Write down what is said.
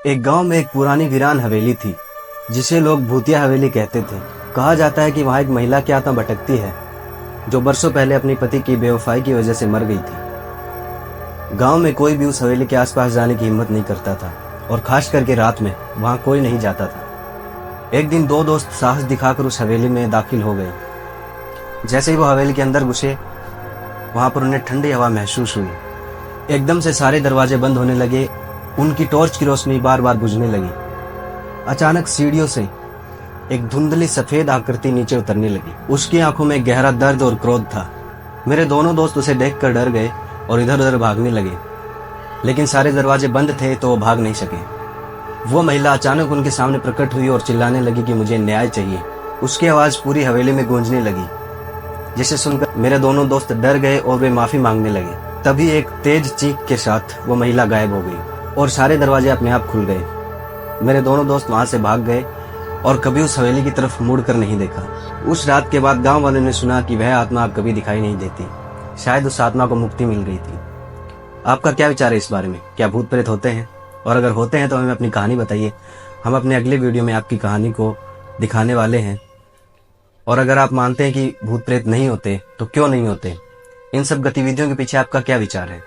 एक गांव में एक पुरानी वीरान हवेली थी जिसे लोग भूतिया हवेली कहते थे। कहा जाता है कि वहां एक महिला की आत्मा भटकती है जो बरसों पहले अपने पति की बेवफाई की वजह से मर गई थी। गांव में कोई भी उस हवेली के आसपास जाने की हिम्मत नहीं करता था और खास करके रात में वहां कोई नहीं जाता था। एक दिन दो दोस्त साहस दिखाकर उस हवेली में दाखिल हो गए। जैसे ही वो हवेली के अंदर घुसे वहां पर उन्हें ठंडी हवा महसूस हुई। एकदम से सारे दरवाजे बंद होने लगे। उनकी टॉर्च की रोशनी बार बार बुझने लगी। अचानक सीढ़ियों से एक धुंधली सफेद आकृति नीचे उतरने लगी। उसकी आंखों में गहरा दर्द और क्रोध था। मेरे दोनों दोस्त उसे देखकर डर गए और इधर उधर भागने लगे, लेकिन सारे दरवाजे बंद थे तो वो भाग नहीं सके। वो महिला अचानक उनके सामने प्रकट हुई और चिल्लाने लगी कि मुझे न्याय चाहिए। उसकी आवाज पूरी हवेली में गूंजने लगी, जिसे सुनकर मेरे दोनों दोस्त डर गए और वे माफी मांगने लगे। तभी एक तेज चीख के साथ वो महिला गायब हो गई और सारे दरवाजे अपने आप खुल गए। मेरे दोनों दोस्त वहां से भाग गए और कभी उस हवेली की तरफ मुड़कर नहीं देखा। उस रात के बाद गांव वालों ने सुना कि वह आत्मा अब कभी दिखाई नहीं देती। शायद उस आत्मा को मुक्ति मिल गई थी। आपका क्या विचार है इस बारे में? क्या भूत प्रेत होते हैं? और अगर होते हैं तो हमें अपनी कहानी बताइए। हम अपने अगले वीडियो में आपकी कहानी को दिखाने वाले हैं। और अगर आप मानते हैं कि भूत प्रेत नहीं होते तो क्यों नहीं होते? इन सब गतिविधियों के पीछे आपका क्या विचार है?